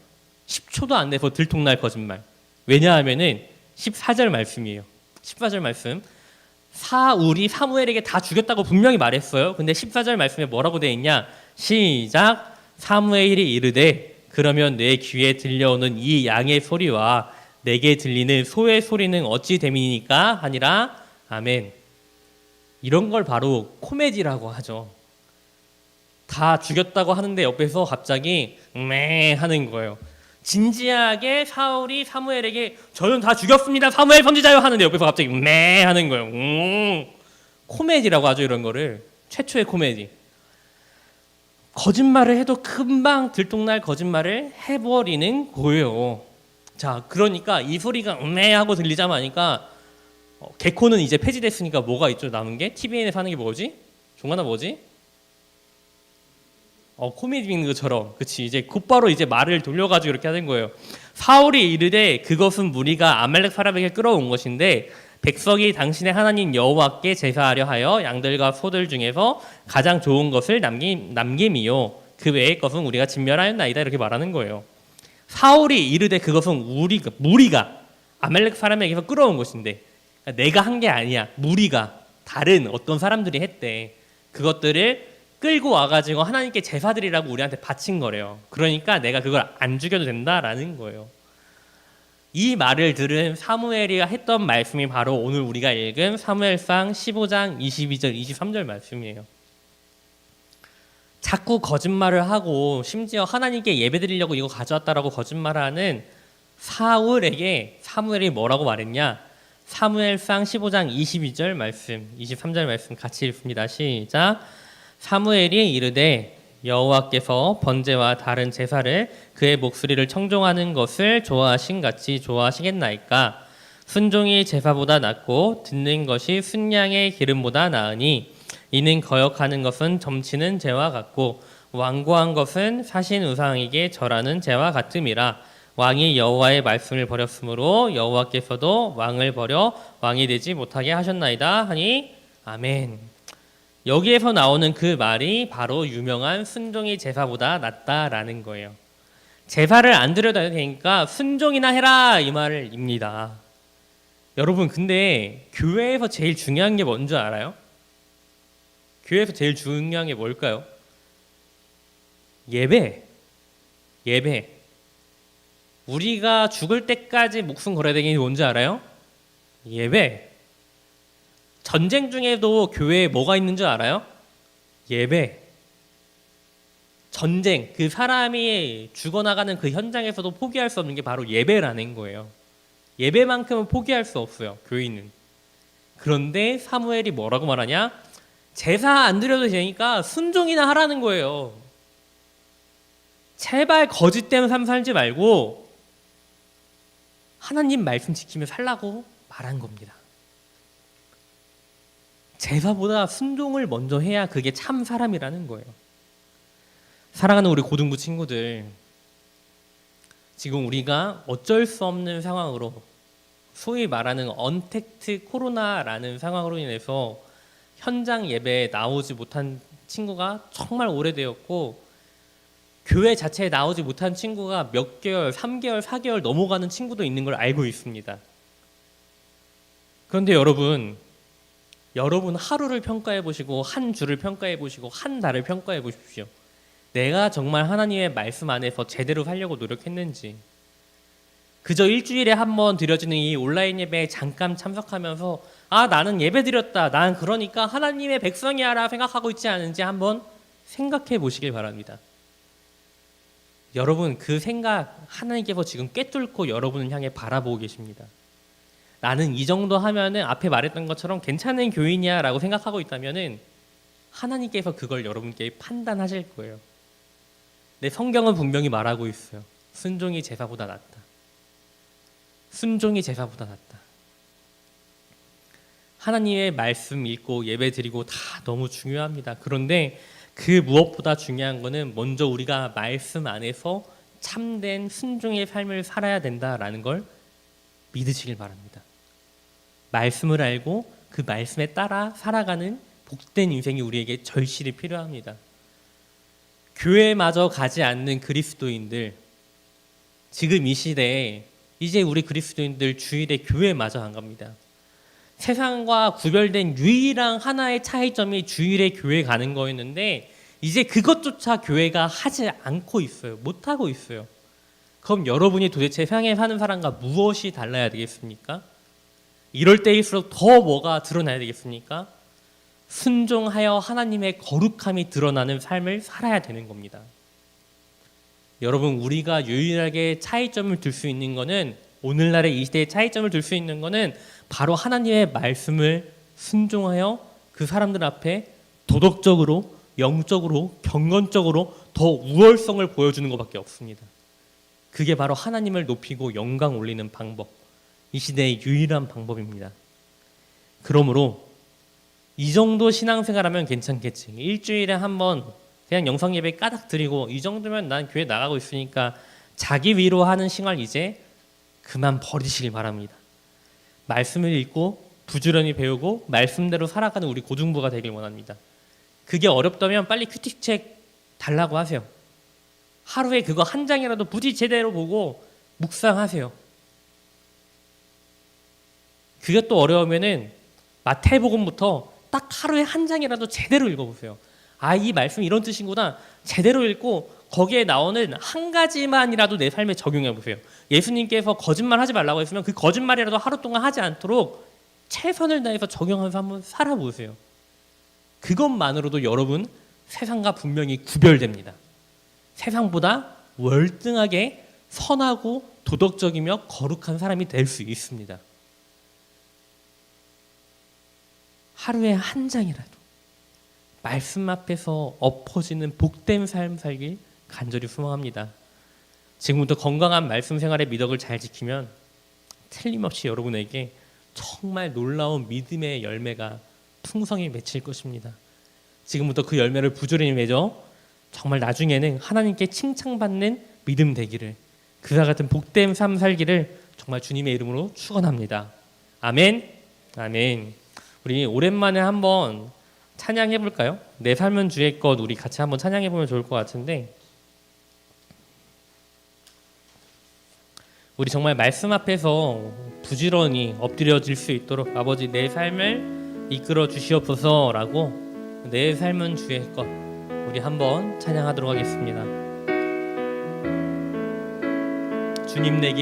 10초도 안 돼서 들통날 거짓말. 왜냐하면은 14절 말씀이에요. 14절 말씀. 사울이 사무엘에게 다 죽였다고 분명히 말했어요. 근데 14절 말씀에 뭐라고 되어 있냐? 시작. 사무엘이 이르되 그러면 내 귀에 들려오는 이 양의 소리와 내게 들리는 소의 소리는 어찌 됨이니까 하니라. 아멘. 이런 걸 바로 코미디라고 하죠. 다 죽였다고 하는데 옆에서 갑자기 매 하는 거예요. 진지하게 사울이 사무엘에게 저는 다 죽였습니다. 사무엘 선지자요 하는데 옆에서 갑자기 매 하는 거예요. 코미디라고 하죠. 이런 거를. 최초의 코미디. 거짓말을 해도 금방 들통날 거짓말을 해버리는 거예요. 자, 그러니까 이 소리가 매 하고 들리자마 하니까 개코는 이제 폐지됐으니까 뭐가 있죠? 남은 게? TVN에서 하는 게 뭐지? 종아나 뭐지? 코미디 빙는 것처럼. 그치. 이제 곧바로 이제 말을 돌려가지고 이렇게 하는 거예요. 사울이 이르되 그것은 무리가 아말렉 사람에게 끌어온 것인데 백성이 당신의 하나님 여호와께 제사하려 하여 양들과 소들 중에서 가장 좋은 것을 남김이요. 그 외의 것은 우리가 진멸하였나이다. 이렇게 말하는 거예요. 사울이 이르되 그것은 무리가 아말렉 사람에게서 끌어온 것인데 내가 한 게 아니야. 무리가 다른 어떤 사람들이 했대. 그것들을 끌고 와가지고 하나님께 제사드리라고 우리한테 바친 거래요. 그러니까 내가 그걸 안 죽여도 된다라는 거예요. 이 말을 들은 사무엘이 했던 말씀이 바로 오늘 우리가 읽은 사무엘상 15장 22절 23절 말씀이에요. 자꾸 거짓말을 하고 심지어 하나님께 예배드리려고 이거 가져왔다라고 거짓말하는 사울에게 사무엘이 뭐라고 말했냐? 사무엘상 15장 22절 말씀 23절 말씀 같이 읽습니다. 시작. 사무엘이 이르되 여호와께서 번제와 다른 제사를 그의 목소리를 청종하는 것을 좋아하신 같이 좋아하시겠나이까. 순종이 제사보다 낫고 듣는 것이 순양의 기름보다 나으니 이는 거역하는 것은 점치는 죄와 같고 완고한 것은 사신 우상에게 절하는 죄와 같음이라. 왕이 여호와의 말씀을 버렸으므로 여호와께서도 왕을 버려 왕이 되지 못하게 하셨나이다 하니 아멘. 여기에서 나오는 그 말이 바로 유명한 순종이 제사보다 낫다라는 거예요. 제사를 안 드려도 되니까 순종이나 해라 이 말입니다. 여러분 근데 교회에서 제일 중요한 게 뭔지 알아요? 교회에서 제일 중요한 게 뭘까요? 예배. 우리가 죽을 때까지 목숨 걸어야 되는 게 뭔지 알아요? 예배. 전쟁 중에도 교회에 뭐가 있는 줄 알아요? 예배. 전쟁, 그 사람이 죽어나가는 그 현장에서도 포기할 수 없는 게 바로 예배라는 거예요. 예배만큼은 포기할 수 없어요, 교인은. 그런데 사무엘이 뭐라고 말하냐? 제사 안 드려도 되니까 순종이나 하라는 거예요. 제발 거짓된 삶 살지 말고 하나님 말씀 지키며 살라고 말한 겁니다. 제사보다 순종을 먼저 해야 그게 참 사람이라는 거예요. 사랑하는 우리 고등부 친구들, 지금 우리가 어쩔 수 없는 상황으로 소위 말하는 언택트 코로나라는 상황으로 인해서 현장 예배에 나오지 못한 친구가 정말 오래되었고 교회 자체에 나오지 못한 친구가 몇 개월, 3개월, 4개월 넘어가는 친구도 있는 걸 알고 있습니다. 그런데 여러분 하루를 평가해 보시고 한 주를 평가해 보시고 한 달을 평가해 보십시오. 내가 정말 하나님의 말씀 안에서 제대로 살려고 노력했는지, 그저 일주일에 한 번 드려지는 이 온라인 예배에 잠깐 참석하면서 나는 예배 드렸다, 난 그러니까 하나님의 백성이야라 생각하고 있지 않은지 한번 생각해 보시길 바랍니다. 여러분, 그 생각 하나님께서 지금 꿰뚫고 여러분을 향해 바라보고 계십니다. 나는 이 정도 하면은 앞에 말했던 것처럼 괜찮은 교인이야 라고 생각하고 있다면은 하나님께서 그걸 여러분께 판단하실 거예요. 내 성경은 분명히 말하고 있어요. 순종이 제사보다 낫다. 순종이 제사보다 낫다. 하나님의 말씀 읽고 예배 드리고 다 너무 중요합니다. 그런데 그 무엇보다 중요한 거는 먼저 우리가 말씀 안에서 참된 순종의 삶을 살아야 된다라는 걸 믿으시길 바랍니다. 말씀을 알고 그 말씀에 따라 살아가는 복된 인생이 우리에게 절실히 필요합니다. 교회마저 가지 않는 그리스도인들, 지금 이 시대에 이제 우리 그리스도인들 주일에 교회마저 안 갑니다. 세상과 구별된 유일한 하나의 차이점이 주일에 교회 가는 거였는데 이제 그것조차 교회가 하지 않고 있어요. 못하고 있어요. 그럼 여러분이 도대체 세상에 사는 사람과 무엇이 달라야 되겠습니까? 이럴 때일수록 더 뭐가 드러나야 되겠습니까? 순종하여 하나님의 거룩함이 드러나는 삶을 살아야 되는 겁니다. 여러분, 우리가 유일하게 차이점을 둘 수 있는 거는, 오늘날의 이 시대에 차이점을 둘 수 있는 거는 바로 하나님의 말씀을 순종하여 그 사람들 앞에 도덕적으로, 영적으로, 경건적으로 더 우월성을 보여주는 것밖에 없습니다. 그게 바로 하나님을 높이고 영광 올리는 방법, 이 시대의 유일한 방법입니다. 그러므로 이 정도 신앙생활하면 괜찮겠지. 일주일에 한 번 그냥 영성 예배 까닥 드리고 이 정도면 난 교회 나가고 있으니까 자기 위로하는 생활 이제 그만 버리시길 바랍니다. 말씀을 읽고 부지런히 배우고 말씀대로 살아가는 우리 고등부가 되길 원합니다. 그게 어렵다면 빨리 큐티책 달라고 하세요. 하루에 그거 한 장이라도 부디 제대로 보고 묵상하세요. 그게 또 어려우면은 마태복음부터 딱 하루에 한 장이라도 제대로 읽어보세요. 이 말씀 이런 뜻이구나. 제대로 읽고 거기에 나오는 한 가지만이라도 내 삶에 적용해 보세요. 예수님께서 거짓말 하지 말라고 했으면 그 거짓말이라도 하루 동안 하지 않도록 최선을 다해서 적용하면서 한번 살아보세요. 그것만으로도 여러분 세상과 분명히 구별됩니다. 세상보다 월등하게 선하고 도덕적이며 거룩한 사람이 될 수 있습니다. 하루에 한 장이라도 말씀 앞에서 엎어지는 복된 삶 살길 간절히 소망합니다. 지금부터 건강한 말씀 생활의 미덕을 잘 지키면 틀림없이 여러분에게 정말 놀라운 믿음의 열매가 풍성히 맺힐 것입니다. 지금부터 그 열매를 부지런히 맺어 정말 나중에는 하나님께 칭찬받는 믿음 되기를, 그와 같은 복된 삶 살기를 정말 주님의 이름으로 축원합니다. 아멘. 아멘. 우리 오랜만에 한번 찬양해 볼까요? 내 삶은 주의 것, 우리 같이 한번 찬양해 보면 좋을 것 같은데, 우리 정말 말씀 앞에서 부지런히 엎드려질 수 있도록 아버지 내 삶을 이끌어 주시옵소서라고, 내 삶은 주의 것, 우리 한번 찬양하도록 하겠습니다. 주님 내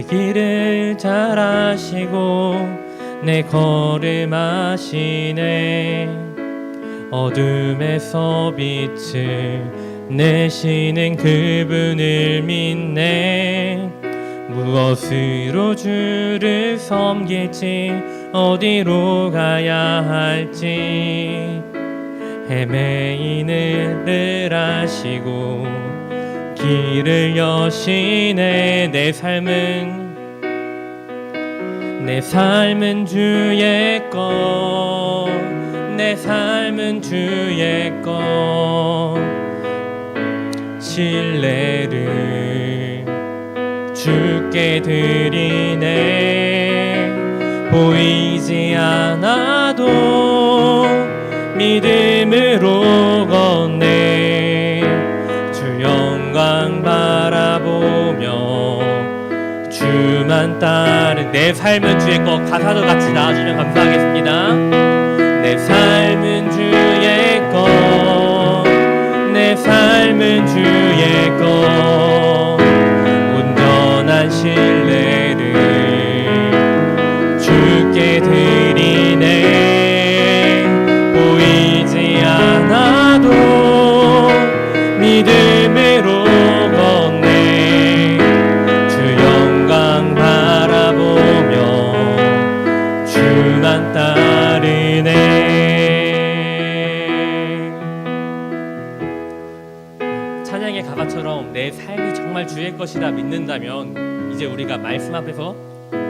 길을 잘 아시고 내 걸음 아시네. 어둠에서 빛을 내시는 그분을 믿네. 무엇으로 주를 섬길지 어디로 가야 할지 헤매이는 아시고 길을 여시네. 내 삶은 주의 것, 내 삶은 주의 것. 신뢰를 주께 드리네. 보이지 않아도 믿음으로 걷네. 주만 따르. 내 삶은 주의 것. 가사도 같이 나와주면 감사하겠습니다. 내 삶은 주의 것, 내 삶은 주의 것, 온전한 신뢰를 주께 드리네. 보이지 않아도 믿음으로 걷네. 주 영광 바라보며 주만 따르네. 찬양의 가사처럼 내 삶이 정말 주의 것이라 믿는다면 이제 우리가 말씀 앞에서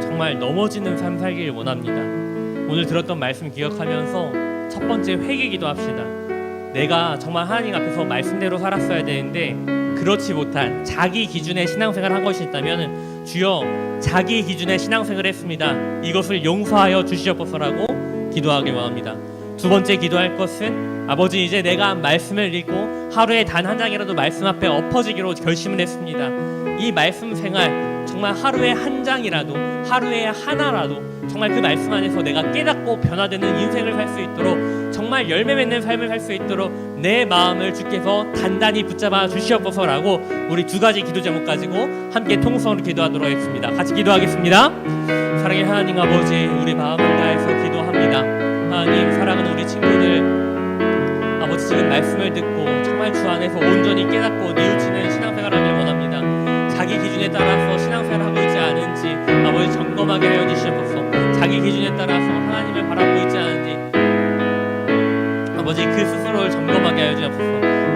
정말 넘어지는 삶 살기를 원합니다. 오늘 들었던 말씀 기억하면서 첫 번째 회개 기도합시다. 내가 정말 하나님 앞에서 말씀대로 살았어야 되는데 그렇지 못한 자기 기준의 신앙생활을 한 것이 있다면 주여 자기 기준의 신앙생활을 했습니다. 이것을 용서하여 주시옵소서라고 기도하기 원합니다. 두 번째 기도할 것은 아버지 이제 내가 말씀을 읽고 하루에 단 한 장이라도 말씀 앞에 엎어지기로 결심을 했습니다. 이 말씀 생활 정말 하루에 한 장이라도 하루에 하나라도 정말 그 말씀 안에서 내가 깨닫고 변화되는 인생을 살 수 있도록 정말 열매 맺는 삶을 살 수 있도록 내 마음을 주께서 단단히 붙잡아 주시옵소서라고 우리 두 가지 기도 제목 가지고 함께 통성으로 기도하도록 하겠습니다. 같이 기도하겠습니다. 사랑의 하나님 아버지 우리 마음을 다해서 기도합니다. 하나님 사랑하는 우리 친구들 아버지 지금 말씀을 듣고 정말 주 안에서 온전히 깨닫고 뉘우치는 신앙생활을 하길 원합니다. 자기 기준에 따라서 신앙생활을 하고 있지 않은지 아버지 점검하게 하여 주시옵소서. 자기 기준에 따라서 하나님을 바라보고 있지 않은지 아버지 그 스스로를 점검하게 하여 주옵소서.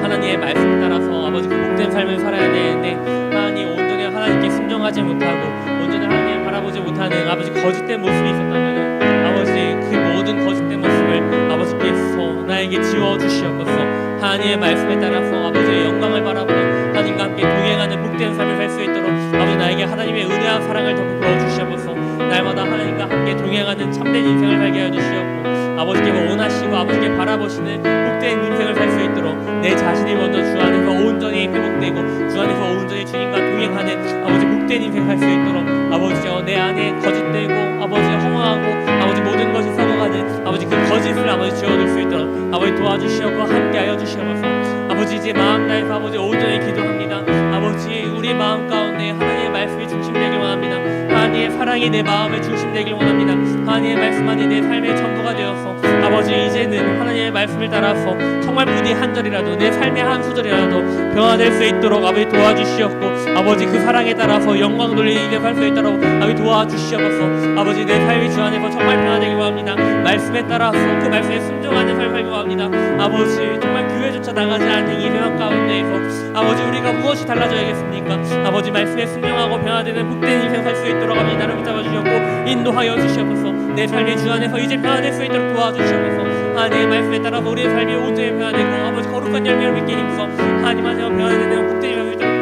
하나님의 말씀에 따라서 아버지 그 복된 삶을 살아야 되는데 하나님 온전히 하나님께 순종하지 못하고 온전히 하나님을 바라보지 못하는 아버지 거짓된 모습이 있었다면 아버지 그 모든 거짓된 모습을 아버지께서 나에게 지워주시옵소서. 하나님의 말씀에 따라서 아버지의 영광을 바라보는 하나님과 함께 동행하는 복된 삶을 살 수 있도록 아버지 나에게 하나님의 은혜와 사랑을 더 베풀어 주시옵소서. 날마다 하나님과 함께 동행하는 참된 인생을 살게 하여 주시옵고 아버지께서 원하시고 아버지께 바라보시는 복된 인생을 살 수 있도록 내 자신이 먼저 주 안에서 온전히 회복되고 주 안에서 온전히 주님과 동행하는 아버지 복된 인생 살 수 있도록 아버지여 내 안에 거짓되고 아버지 허망하고 아버지 모든 것이 썩어가는 아버지 그 거짓을 아버지 지워줄 수 있도록 아버지 도와주시옵고 함께하여 주시옵소서. 아버지 이제 마음 다해서 아버지 온전히 기도합니다. 아버지 우리 마음 가운데 하나님의 말씀이 중심되길 원합니다. 하나님의 사랑이 내 마음의 중심되길 원합니다. 하나님의 말씀만이 내 삶의 전부가 되어서 아버지 이제는 하나님의 말씀을 따라서 정말 부디 한 절이라도 내 삶의 한 수절이라도 변화될 수 있도록 아버지 도와주시옵고 아버지 그 사랑에 따라서 영광 돌리는 일을 할 수 있도록 아버지 도와주시옵소서. 아버지 내 삶이 주 안에서 정말 변화되길 원합니다. 말씀에 따라서 그 말씀에 순종하는 삶을 살기 원합니다. 아버지 정말 교회조차 나가지 않는 이 세상 가운데에서 아버지 우리가 무엇이 달라져야겠습니까? 아버지 말씀에 순종하고 변화되는 복된 인생 살 수 있도록 아버지 나를 붙잡아 주셨고 인도하여 주시옵소서. 내 삶이 주 안에서 이제 변화될 수 있도록 도와주시옵소서. 하나님의 말씀에 따라서 우리의 삶이 온전히 변화되고 아버지 거룩한 열매를 맺게 힘써 하나님 안에서 변화되는 복된 인생 살 수 있도록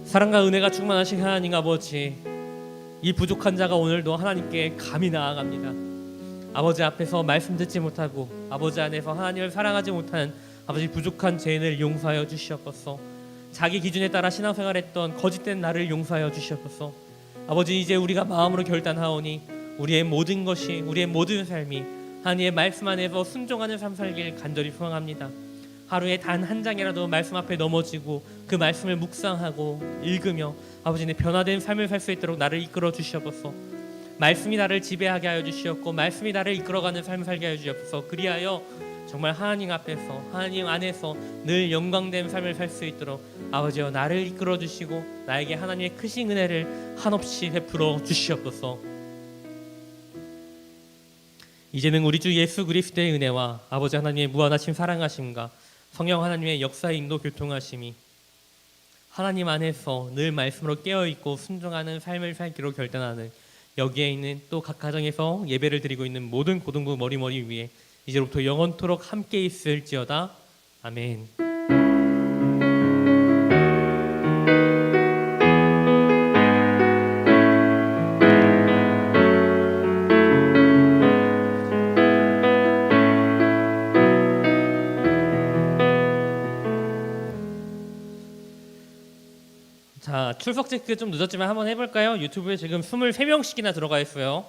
사랑과 은혜가 충만하신 하나님 아버지 이 부족한 자가 오늘도 하나님께 감히 나아갑니다. 아버지 앞에서 말씀 듣지 못하고 아버지 안에서 하나님을 사랑하지 못하는 아버지 부족한 죄인을 용서하여 주시옵소서. 자기 기준에 따라 신앙생활했던 거짓된 나를 용서하여 주시옵소서. 아버지 이제 우리가 마음으로 결단하오니 우리의 모든 것이 우리의 모든 삶이 하나님의 말씀 안에서 순종하는 삶 살길 간절히 소망합니다. 하루에 단 한 장이라도 말씀 앞에 넘어지고 그 말씀을 묵상하고 읽으며 아버지 내 변화된 삶을 살 수 있도록 나를 이끌어 주시옵소서. 말씀이 나를 지배하게 하여 주시옵고 말씀이 나를 이끌어가는 삶을 살게 하여 주시옵소서. 그리하여 정말 하나님 앞에서 하나님 안에서 늘 영광된 삶을 살 수 있도록 아버지여 나를 이끌어 주시고 나에게 하나님의 크신 은혜를 한없이 베풀어 주시옵소서. 이제는 우리 주 예수 그리스도의 은혜와 아버지 하나님의 무한하신 사랑하심과 성령 하나님의 역사의 인도 교통하심이 하나님 안에서 늘 말씀으로 깨어있고 순종하는 삶을 살기로 결단하는 여기에 있는 또 각 가정에서 예배를 드리고 있는 모든 고등부 머리머리 위에 이제로부터 영원토록 함께 있을지어다. 아멘. 자, 출석 체크 좀 늦었지만 한번 해볼까요? 유튜브에 지금 23명씩이나 들어가 있어요.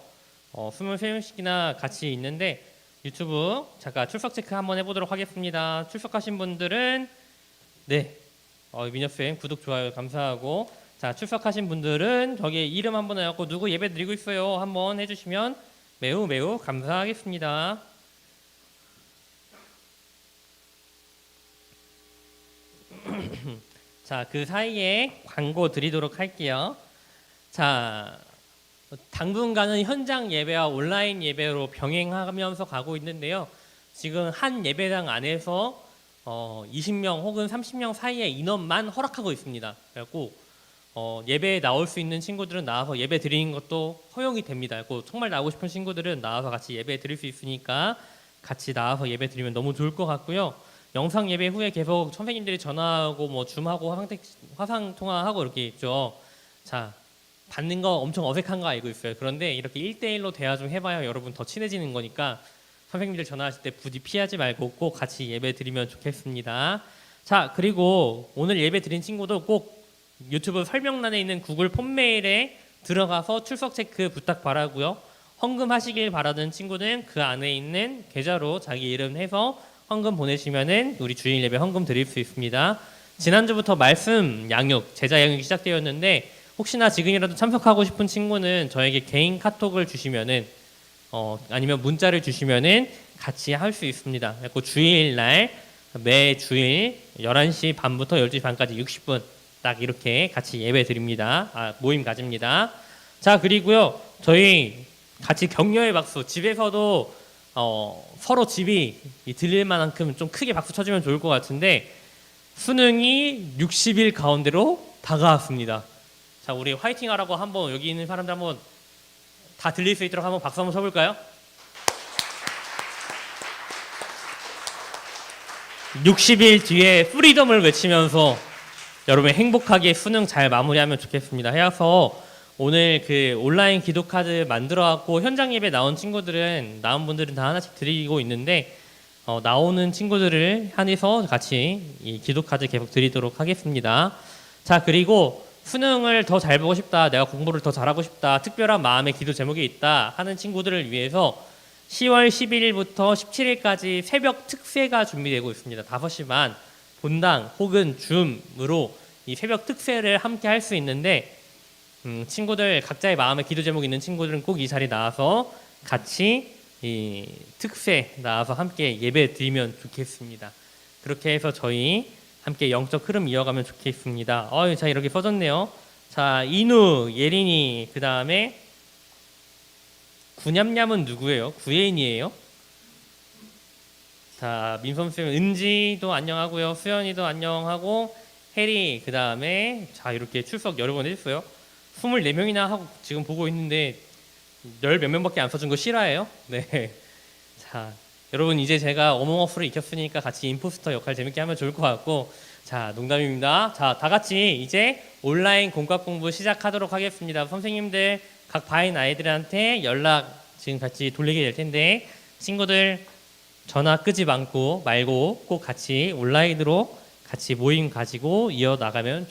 23명씩이나 같이 있는데 유튜브 잠깐 출석 체크 한번 해보도록 하겠습니다. 출석하신 분들은 네, 민혁쌤 구독 좋아요 감사하고, 자 출석하신 분들은 저기 이름 한번 해갖고 누구 예배 드리고 있어요 한번 해주시면 매우 매우 감사하겠습니다. 자, 그 사이에 광고 드리도록 할게요. 자, 당분간은 현장 예배와 온라인 예배로 병행하면서 가고 있는데요. 지금 한 예배당 안에서 20명 혹은 30명 사이의 인원만 허락하고 있습니다. 그래갖고 예배에 나올 수 있는 친구들은 나와서 예배 드리는 것도 허용이 됩니다. 그래갖고 정말 나오고 싶은 친구들은 나와서 같이 예배 드릴 수 있으니까 같이 나와서 예배 드리면 너무 좋을 것 같고요. 영상 예배 후에 계속 선생님들이 전화하고 뭐 줌하고 화상 통화하고 이렇게 있죠. 자, 받는 거 엄청 어색한 거 알고 있어요. 그런데 이렇게 1대1로 대화 좀 해봐야 여러분 더 친해지는 거니까 선생님들 전화하실 때 부디 피하지 말고 꼭 같이 예배 드리면 좋겠습니다. 자, 그리고 오늘 예배 드린 친구도 꼭 유튜브 설명란에 있는 구글 폼 메일에 들어가서 출석 체크 부탁 바라고요. 헌금하시길 바라는 친구는 그 안에 있는 계좌로 자기 이름 해서 헌금 보내시면은 우리 주일 예배 헌금 드릴 수 있습니다. 지난주부터 말씀 양육, 제자 양육이 시작되었는데 혹시나 지금이라도 참석하고 싶은 친구는 저에게 개인 카톡을 주시면은 아니면 문자를 주시면은 같이 할 수 있습니다. 그리고 주일날 매 주일 11시 반부터 12시 반까지 60분 딱 이렇게 같이 예배 드립니다. 모임 가집니다. 자, 그리고요 저희 같이 격려의 박수, 집에서도 서로 집이 들릴 만큼 좀 크게 박수 쳐주면 좋을 것 같은데 수능이 60일 가운데로 다가왔습니다. 자, 우리 화이팅 하라고 한번 여기 있는 사람들 한번 다 들릴 수 있도록 한번 박수 한번 쳐볼까요? 60일 뒤에 프리덤을 외치면서 여러분 행복하게 수능 잘 마무리하면 좋겠습니다. 해서 오늘 그 온라인 기도 카드 만들어갖고 현장 예배 나온 친구들은 나온 분들은 다 하나씩 드리고 있는데 나오는 친구들을 한해서 같이 이 기도 카드 계속 드리도록 하겠습니다. 자, 그리고 수능을 더 잘 보고 싶다, 내가 공부를 더 잘하고 싶다, 특별한 마음의 기도 제목이 있다 하는 친구들을 위해서 10월 11일부터 17일까지 새벽 특세가 준비되고 있습니다. 5시 반 본당 혹은 줌으로 이 새벽 특세를 함께 할 수 있는데 친구들 각자의 마음의 기도 제목이 있는 친구들은 꼭 이 자리에 나와서 같이 이 특세 나와서 함께 예배 드리면 좋겠습니다. 그렇게 해서 저희 함께 영적 흐름 이어가면 좋겠습니다. 자, 이렇게 써졌네요. 자, 인우, 예린이, 그 다음에 구냠냠은 누구예요? 구예인이에요? 자, 민선쌤, 은지도 안녕하고요. 수연이도 안녕하고, 해리, 그 다음에 자, 이렇게 출석 여러 번 해줬어요. 24명이나 하고 지금 보고 있는데 열 몇 명밖에 안 써준 거 실화예요? 네. 자, 여러분 이제 제가 어몽어스를 익혔으니까 같이 임포스터 역할 재밌게 하면 좋을 것 같고, 자, 농담입니다. 자, 다 같이 이제 온라인 공과 공부 시작하도록 하겠습니다. 선생님들 각 바인 아이들한테 연락 지금 같이 돌리게 될 텐데 친구들 전화 끄지 말고 꼭 같이 온라인으로 같이 모임 가지고 이어 나가면